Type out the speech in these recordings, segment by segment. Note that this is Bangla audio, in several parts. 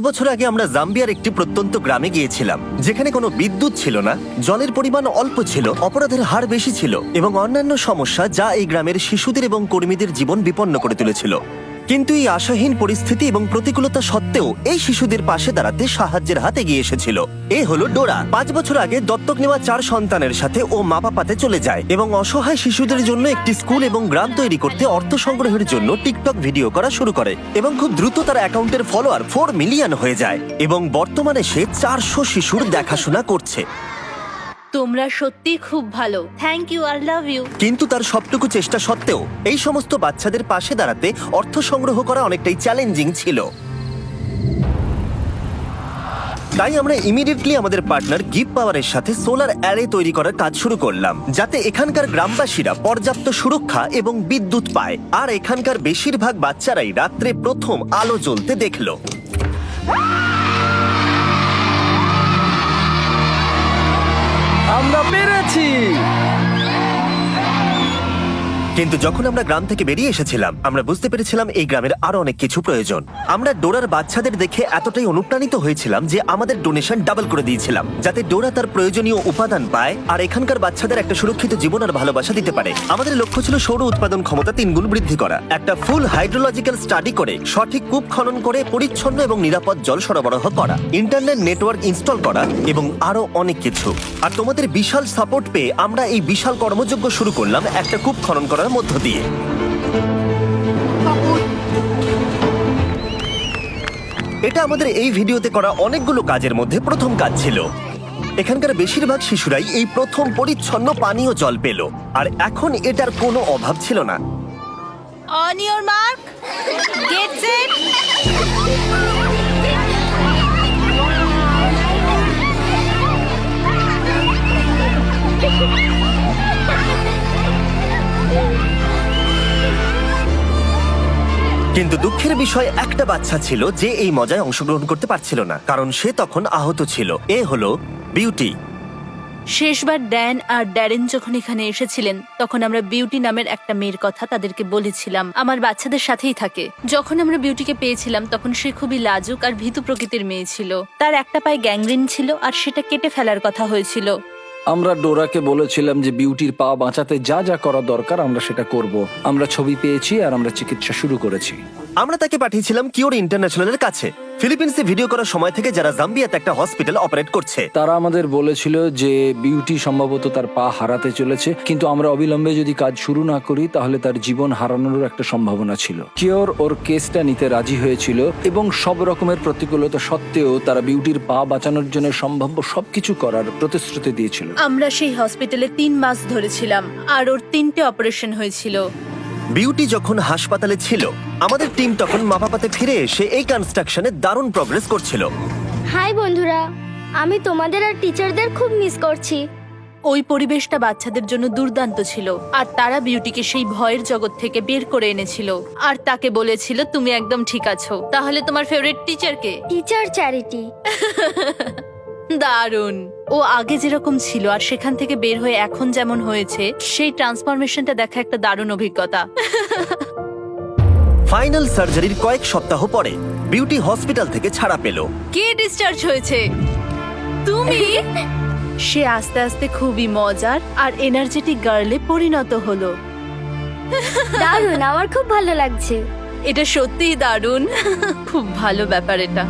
বছর আগে আমরা জাম্বিয়ার একটি প্রত্যন্ত গ্রামে গিয়েছিলাম, যেখানে কোনো বিদ্যুৎ ছিল না, জলের পরিমাণ অল্প ছিল, অপরাধের হার বেশি ছিল এবং অন্যান্য সমস্যা যা এই গ্রামের শিশুদের এবং কর্মীদের জীবন বিপন্ন করে তুলেছিল। কিন্তু এই আশাহীন পরিস্থিতি এবং প্রতিকূলতা সত্ত্বেও এই শিশুদের পাশে দাঁড়াতে সাহায্যের হাত এগিয়ে এসেছিল। এ হলো ডোরা। 5 বছর আগে দত্তক নেওয়া 4 সন্তানের সাথে ও মা বাবাতে চলে যায় এবং অসহায় শিশুদের জন্য একটি স্কুল এবং গ্রাম তৈরি করতে অর্থ সংগ্রহের জন্য টিকটক ভিডিও করা শুরু করে এবং খুব দ্রুত তার অ্যাকাউন্টের ফলোয়ার 4 মিলিয়ন হয়ে যায় এবং বর্তমানে সে 400 শিশুর দেখাশোনা করছে। তোমরা সত্যি খুব ভালো, thank you, I love you. কিন্তু তার সবটুকু চেষ্টা সত্ত্বেও এই সমস্ত বাচ্চাদের পাশে দাঁড়াতে অর্থ সংগ্রহ করা অনেকটাই চ্যালেঞ্জিং ছিল। তাই আমরা ইমিডিয়েটলি আমাদের পার্টনার গিভ পাওয়ারের সাথে সোলার অ্যারে তৈরি করার কাজ শুরু করলাম, যাতে এখানকার গ্রামবাসীরা পর্যাপ্ত সুরক্ষা এবং বিদ্যুৎ পায় আর এখানকার বেশিরভাগ বাচ্চারাই রাত্রে প্রথম আলো জ্বলতে দেখলো। আমরা পেরেছি। কিন্তু যখন আমরা গ্রাম থেকে বেরিয়ে এসেছিলাম, আমরা বুঝতে পেরেছিলাম এই গ্রামের আরো অনেক কিছু প্রয়োজন। আমরা ডোরার বাচ্চাদের দেখে এতটাই অনুপ্রাণিত হয়েছিলাম যে আমাদের ডোনেশন ডাবল করে দিয়েছিলাম, যাতে ডোরা তার প্রয়োজনীয় উপাদান পায় আর এখানকার বাচ্চাদের একটা সুরক্ষিত জীবন আর ভালোবাসা দিতে পারে। আমাদের লক্ষ্য ছিল সৌর উৎপাদন ক্ষমতা 3 গুণ বৃদ্ধি করা, একটা ফুল হাইড্রোলজিক্যাল স্টাডি করে সঠিক কূপ খনন করে পরিচ্ছন্ন এবং নিরাপদ জল সরবরাহ করা, ইন্টারনেট নেটওয়ার্ক ইনস্টল করা এবং আরো অনেক কিছু। আর তোমাদের বিশাল সাপোর্ট পেয়ে আমরা এই বিশাল কর্মযজ্ঞ শুরু করলাম একটা কূপ খনন করার মধ্য দিয়ে। এটা আমাদের এই ভিডিওতে করা অনেকগুলো কাজের মধ্যে প্রথম কাজ ছিল। এখানকার বেশিরভাগ শিশুরাই এই প্রথম পরিচ্ছন্ন পানীয় জল পেল আর এখন এটার কোনো অভাব ছিল না। On your mark, get set. কিন্তু দুঃখের বিষয় একটা বাচ্চা ছিল যে এই মজায় অংশগ্রহণ করতে পারছিল না, কারণ সে তখন আহত ছিল। এ হলো বিউটি। শেষবার ড্যান আর ড্যারেন যখন এখানে এসেছিলেন, তখন আমরা বিউটি নামের একটা মেয়ের কথা তাদেরকে বলেছিলাম। আমার বাচ্চাদের সাথেই থাকে। যখন আমরা বিউটিকে পেয়েছিলাম তখন সে খুবই লাজুক আর ভীতু প্রকৃতির মেয়ে ছিল। তার একটা পায়ে গ্যাংগ্রিন ছিল আর সেটা কেটে ফেলার কথা হয়েছিল। আমরা ডোরাকে বলেছিলাম যে বিউটির পা বাঁচাতে যা যা করা দরকার আমরা সেটা করব। আমরা ছবি পেয়েছি আর আমরা চিকিৎসা শুরু করেছি। আমরা তাকে পাঠিয়েছিলাম কিওর ইন্টারন্যাশনালের কাছে, ফিলিপিন্সে ভিডিও করার সময় থেকে, যারা জাম্বিয়াতে একটা হসপিটাল অপারেট করছে। তারা আমাদের বলেছিল যে বিউটি সম্ভবত তার পা হারাতে চলেছে, কিন্তু আমরা অবিলম্বে যদি কাজ শুরু না করি তাহলে তার জীবন হারানোর একটা সম্ভাবনা ছিল। কিওর ওর কেসটা নিতে রাজি হয়েছিল এবং সব রকমের প্রতিকূলতা সত্ত্বেও তারা বিউটির পা বাঁচানোর জন্য সম্ভাব্য সবকিছু করার প্রতিশ্রুতি দিয়েছিল। আমরা সেই হসপিটালে 3 মাস ধরেছিলাম আর ওর 3টে অপারেশন হয়েছিল। বিউটি যখন হাসপাতালে ছিল, আমাদের টিম তখন মাপাপাতে ফিরে এসে এই কনস্ট্রাকশনে দারুণ প্রগ্রেস করছিল। হাই বন্ধুরা, আমি তোমাদের আর টিচারদের খুব মিস করছি। ওই পরিবেশটা বাচ্চাদের জন্য দুর্দান্ত ছিল আর তারা বিউটিকে সেই ভয়ের জগৎ থেকে বের করে এনেছিল আর তাকে বলেছিল তুমি একদম ঠিক আছো। তাহলে তোমার ফেভারিট টিচার কে? Teacher charity. দারুণ। ও আগে যেরকম ছিল আর সেখান থেকে বের হয়ে এখন যেমন হয়েছে, সেই ট্রান্সফরমেশনটা দেখা একটা দারুণ অভিজ্ঞতা। ফাইনাল সার্জারির কয়েক সপ্তাহ পরে বিউটি হসপিটাল থেকে ছাড়া পেল। কে ডিসচার্জ হয়েছে? তুমি? সে আস্তে আস্তে খুবই মজার আর এনার্জেটিক গার্লে পরিণত হলো। দারুণ, আমার খুব ভালো লাগছে। এটা সত্যিই দারুণ। খুব ভালো ব্যাপার এটা।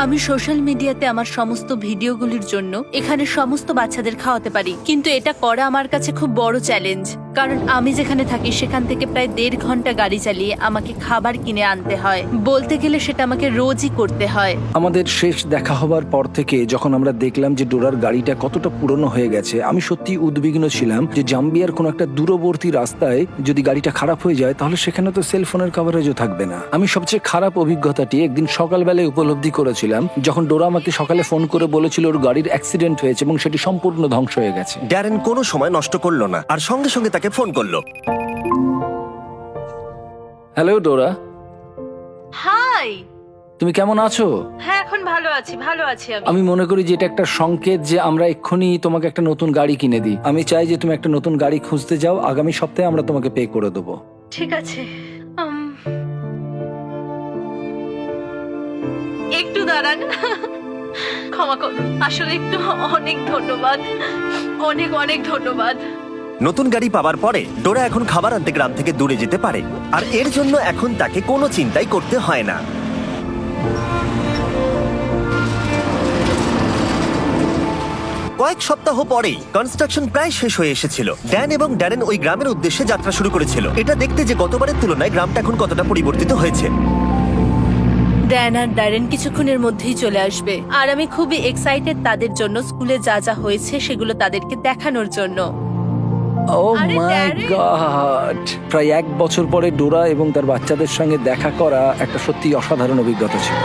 আমি সোশ্যাল মিডিয়াতে আমার সমস্ত ভিডিওগুলির জন্য এখানে সমস্ত বাচ্চাদের খাওয়াতে পারি, কিন্তু এটা করা আমার কাছে খুব বড় চ্যালেঞ্জ, কারণ আমি যেখানে থাকি সেখান থেকে প্রায় 1.5 ঘন্টা গাড়ি চালিয়ে আমাকে খাবার কিনে আনতে হয়। বলতে গেলে সেটা আমাকে রোজই করতে হয়। আমাদের শেষ দেখা হবার পর থেকে যখন আমরা দেখলাম যে ডোরার গাড়িটা কতটা পুরনো হয়ে গেছে, আমি সত্যি উদ্বিগ্ন ছিলাম যে জাম্বিয়ার কোনো একটা দূরবর্তী রাস্তায় যদি গাড়িটা খারাপ হয়ে যায় তাহলে সেখানে তো সেলফোনের কভারেজও থাকবে না। আমি সবচেয়ে খারাপ অভিজ্ঞতাটি একদিন সকালবেলায় উপলব্ধি করেছিলাম, যখন ডোরা আমাকে সকালে ফোন করে বলেছিল ওর গাড়ির অ্যাক্সিডেন্ট হয়েছে এবং সেটি সম্পূর্ণ ধ্বংস হয়ে গেছে। ড্যারেন কোনো সময় নষ্ট করলো না আর সঙ্গে সঙ্গে তাকে ফোন করলো। হ্যালো ডোরা। হাই, তুমি কেমন আছো? হ্যাঁ এখন ভালো আছি আমি মনে করি যে এটা একটা সংকেত যে আমরা এক্ষুনি তোমাকে একটা নতুন গাড়ি কিনে দিই। আমি চাই যে তুমি একটা নতুন গাড়ি খুঁজতে যাও। আগামী সপ্তাহে আমরা তোমাকে পে করে দেবো। ঠিক আছে, একটু দাঁড়ান, ক্ষমা করুন, আসলে একটু অনেক ধন্যবাদ, অনেক অনেক ধন্যবাদ। নতুন গাড়ি পাওয়ার পরে ডোরা এখন খাবার আনতে গ্রাম থেকে দূরে যেতে পারে, আর এর জন্য এখন তাকে কোনো চিন্তাই করতে হয় না। কয়েক সপ্তাহ পরেই কনস্ট্রাকশন প্রায় শেষ হয়ে এসেছিল। ড্যান এবং ড্যারেন ওই গ্রামের উদ্দেশ্যে যাত্রা শুরু করেছিল, এটা দেখতে যে গতবারের তুলনায় গ্রামটা এখন কতটা পরিবর্তিত হয়েছে। ড্যান আর ড্যারেন কিছুক্ষণের মধ্যেই চলে আসবে, আর আমি খুবই এক্সাইটেড তাদের জন্য স্কুলে যা যা হয়েছে সেগুলো তাদেরকে দেখানোর জন্য। ও আরে মাই ড্যারেন! গড, প্রায় 1 বছর পরে ডোরা এবং তার বাচ্চাদের সঙ্গে দেখা করা একটা সত্যি অসাধারণ অভিজ্ঞতা ছিল।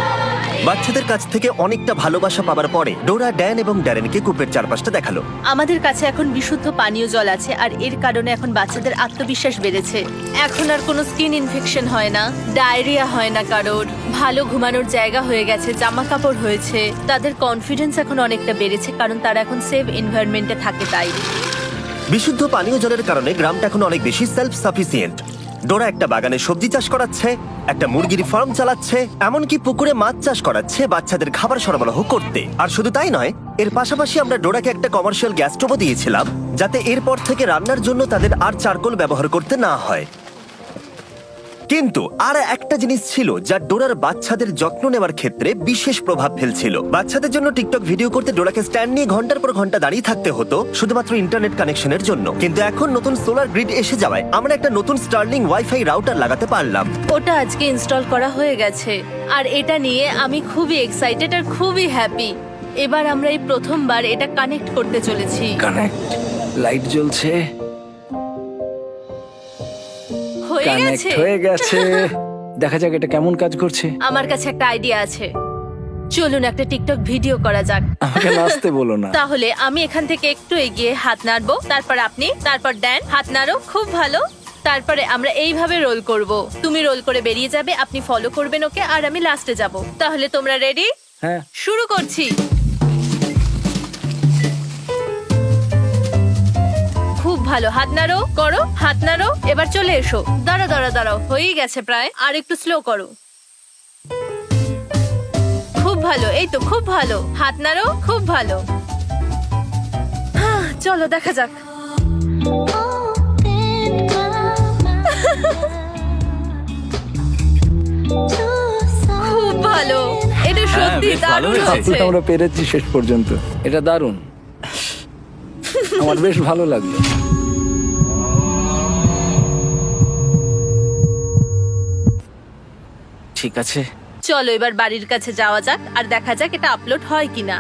বাচ্চাদের কাছ থেকে অনেকটা ভালোবাসা পাওয়ার পরে ডোরা ড্যান এবং ড্যারেনকে কূপের চারপাশটা দেখালো। আমাদের কাছে এখন বিশুদ্ধ পানীয় জল আছে, আর এর কারণে এখন বাচ্চাদের আত্মবিশ্বাস বেড়েছে। এখন আর কোনো স্কিন ইনফেকশন হয় না, ডায়রিয়া হয় না কারোর, ভালো ঘুমানোর জায়গা হয়ে গেছে, জামা কাপড় হয়েছে, তাদের কনফিডেন্স এখন অনেকটা বেড়েছে, কারণ তারা এখন সেফ এনভায়রনমেন্টে থাকে। তাই বিশুদ্ধ পানীয় জলের কারণে গ্রামটা এখন অনেক বেশি সেলফ সাফিসিয়েন্ট। ডোরা একটা বাগানে সবজি চাষ করাচ্ছে, একটা মুরগির ফার্ম চালাচ্ছে, এমনকি পুকুরে মাছ চাষ করাচ্ছে বাচ্চাদের খাবার সরবরাহ করতে। আর শুধু তাই নয়, এর পাশাপাশি আমরা ডোরাকে একটা কমার্শিয়াল গ্যাস স্টোভও দিয়েছিলাম, যাতে এরপর থেকে রান্নার জন্য তাদের আর চারকোল ব্যবহার করতে না হয়। কিন্তু আর একটা জিনিস ছিল যা ডোরার বাচ্চাদের যত্ন নেওয়ার ক্ষেত্রে বিশেষ প্রভাব ফেলছিল। বাচ্চাদের জন্য টিকটক ভিডিও করতে ডোরাকে স্ট্যান্ড নিয়ে ঘন্টার পর ঘন্টা দাঁড়িয়ে থাকতে হতো শুধুমাত্র ইন্টারনেট কানেকশনের জন্য। কিন্তু এখন নতুন সোলার গ্রিড এসে যাওয়ায় আমরা একটা নতুন স্টার্লিং ওয়াইফাই রাউটার লাগাতে পারলাম। ওটা আজকে ইনস্টল করা হয়ে গেছে, আর এটা নিয়ে আমি খুবই এক্সাইটেড আর খুবই হ্যাপি। এবার আমরা এই প্রথমবার এটা কানেক্ট করতে চলেছি। কানেক্ট, লাইট জ্বলছে, হয়ে কানেক্ট গেছে। হয়ে গেছে। দেখা যাক এটা কেমন কাজ করছে। আমার কাছে একটা আইডিয়া আছে, চলুন একটা টিকটক ভিডিও করা যাক। আমাকে নাচতে বলো না। তাহলে আমি এখান থেকে একটু এগিয়ে হাত নাড়বো, তারপর আপনি, তারপর ড্যান হাত নাড়ো, খুব ভালো। তারপরে আমরা এইভাবে রোল করব, তুমি রোল করে বেরিয়ে যাবে, আপনি ফলো করবেন ওকে, আর আমি লাস্টে যাব। তাহলে তোমরা রেডি? হ্যাঁ, শুরু করছি। খুব ভালো, হাত নাড়ো, করো, হাত নাড়ো। এবার চলে এসো, দাঁড়াও দাঁড়াও দাঁড়াও, হয়েই গেছে প্রায়, আর একটু স্লো করো। খুব ভালো, এই তো খুব ভালো, হাত নাড়ো, খুব ভালো। চলো দেখা যাক। খুব ভালো, এটা সত্যি বেশ ভালো দারুণ হয়েছে। হয়েছে। আমরা পেরেছি শেষ পর্যন্ত, এটা দারুণ। আমার বেশ ভালো লাগলো। ঠিক আছে, চলো এবার বাড়ির কাছে যাওয়া যাক আর দেখা যাক এটা আপলোড হয় কিনা।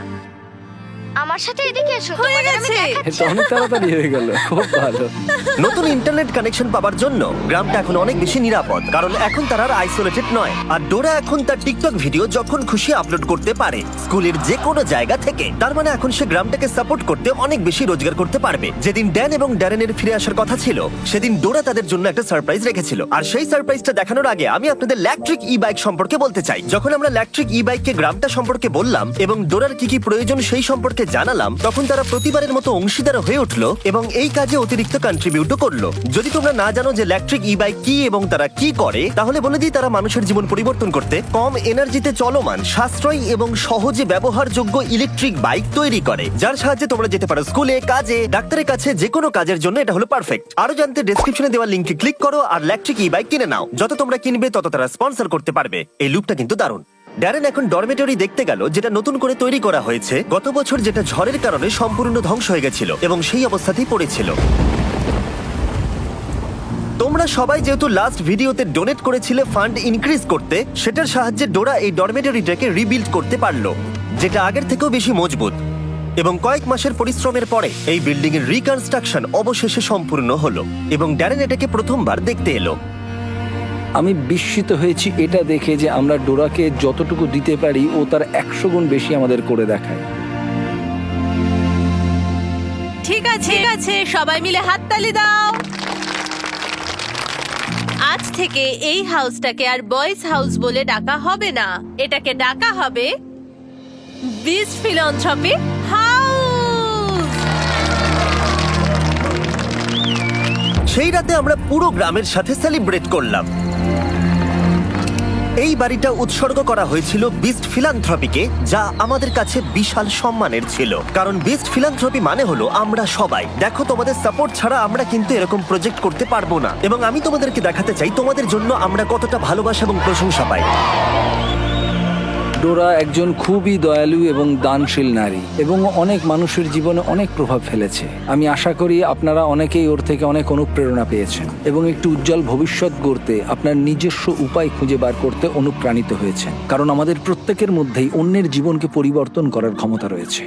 আমার সাথে এদিকে এসো, হয়ে তোমাদের আমি গেছে। দেখাচ্ছি। এটা অনেক তাড়াতাড়ি হয়ে গেল, খুব ভালো। নতুন ইন্টারনেট কানেকশন পাওয়ার জন্য গ্রামটা এখন অনেক বেশি নিরাপদ, কারণ এখন তারা আর আইসোলেটেড নয়। আর ডোরা এখন তার টিকটক ভিডিও যখন খুশি আপলোড করতে পারে, স্কুলের যে কোনো জায়গা থেকে। তার মানে এখন সে গ্রামটাকে সাপোর্ট করতে অনেক বেশি রোজগার করতে পারবে। যেদিন ড্যান এবং ড্যারেনের ফিরে আসার কথা ছিল, সেদিন ডোরা তাদের জন্য একটা সারপ্রাইজ রেখেছিল। আর সেই সারপ্রাইজটা দেখানোর আগে আমি আপনাদের ইলেকট্রিক ই বাইক সম্পর্কে বলতে চাই। যখন আমরা ইলেকট্রিক ই বাইককে গ্রামটা সম্পর্কে বললাম এবং ডোরার কি কি প্রয়োজন সেই সম্পর্কে জানালাম, তখন তারা প্রতিবারের মতো অংশীদার হয়ে উঠলো এবং এই কাজে অতিরিক্ত কন্ট্রিবিউটও করলো। যদি তোমরা না জানো যে ইলেকট্রিক ই বাইক কি এবং তারা কি করে, তাহলে বলে দিই, তারা মানুষের জীবন পরিবর্তন করতে কম এনার্জিতে চলমান, সাশ্রয়ী এবং সহজে ব্যবহারযোগ্য ইলেকট্রিক বাইক তৈরি করে, যার সাহায্যে তোমরা যেতে পারো স্কুলে, কাজে, ডাক্তারের কাছে, যে কোনো কাজের জন্য এটা হলো পারফেক্ট। আরো জানতে ডেসক্রিপশনে দেওয়া লিংকে ক্লিক করো আর ইলেকট্রিক ই বাইক কিনে নাও। যত তোমরা কিনবে তত তারা স্পন্সর করতে পারবে। এই লুকটা কিন্তু দারুণ। ড্যারেন এখন ডরমেটরি দেখতে গেল, যেটা নতুন করে তৈরি করা হয়েছে গত বছর, যেটা ঝড়ের কারণে সম্পূর্ণ ধ্বংস হয়ে গেছিল এবং সেই অবস্থাতেই পড়েছিল। তোমরা সবাই যেহেতু লাস্ট ভিডিওতে ডোনেট করেছিলে ফান্ড ইনক্রিজ করতে, সেটার সাহায্যে ডোরা এই ডরমেটরিটাকে রিবিল্ড করতে পারলো, যেটা আগের থেকেও বেশি মজবুত। এবং কয়েক মাসের পরিশ্রমের পরে এই বিল্ডিং এর রিকনস্ট্রাকশন অবশেষে সম্পূর্ণ হলো এবং ড্যারেন এটাকে প্রথমবার দেখতে এলো। আমি বিস্মিত হয়েছি এটা দেখে যে আমরা ডোরাকে যতটুকু দিতে পারি ও তার 100 গুণ বেশি আমাদের করে দেখায়। ঠিক আছে ঠিক আছে, সবাই মিলে হাততালি দাও। আজ থেকে এই হাউসটাকে আর বয়েজ হাউস বলে ডাকা হবে না, এটাকে ডাকা হবে বিচ ফিলান্থ্রপি হাউস। সেই রাতে আমরা পুরো গ্রামের সাথে সেলিব্রেট করলাম। এই বাড়িটা উৎসর্গ করা হয়েছিল বিস্ট ফিলান্থ্রপিকে, যা আমাদের কাছে বিশাল সম্মানের ছিল, কারণ বিস্ট ফিলান্থ্রপি মানে হলো আমরা সবাই। দেখো, তোমাদের সাপোর্ট ছাড়া আমরা কিন্তু এরকম প্রজেক্ট করতে পারবো না, এবং আমি তোমাদেরকে দেখাতে চাই তোমাদের জন্য আমরা কতটা ভালোবাসা এবং প্রশংসা পাই। ডোরা একজন খুবই দয়ালু এবং দানশীল নারী এবং অনেক মানুষের জীবনে অনেক প্রভাব ফেলেছে। আমি আশা করি আপনারা অনেকেই ওর থেকে অনেক অনুপ্রেরণা পেয়েছেন এবং একটু উজ্জ্বল ভবিষ্যৎ গড়তে আপনার নিজস্ব উপায় খুঁজে বার করতে অনুপ্রাণিত হয়েছেন, কারণ আমাদের প্রত্যেকের মধ্যেই অন্যের জীবনকে পরিবর্তন করার ক্ষমতা রয়েছে।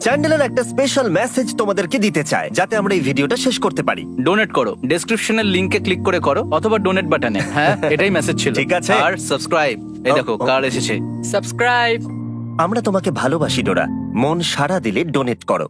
চ্যান্ডেলার একটা স্পেশাল মেসেজ তোমাদেরকে দিতে চায়, যাতে আমরা এই ভিডিওটা শেষ করতে পারি। ডোনেট করো, ডেসক্রিপশনের লিংকে ক্লিক করে করো, অথবা ডোনেট বাটনে। হ্যাঁ, এটাই মেসেজ ছিল। ঠিক আছে। আর সাবস্ক্রাইব, এই দেখো কার্ড এসেছে। সাবস্ক্রাইব। আমরা তোমাকে ভালোবাসি ডোরা, মন সারা দিলে ডোনেট করো।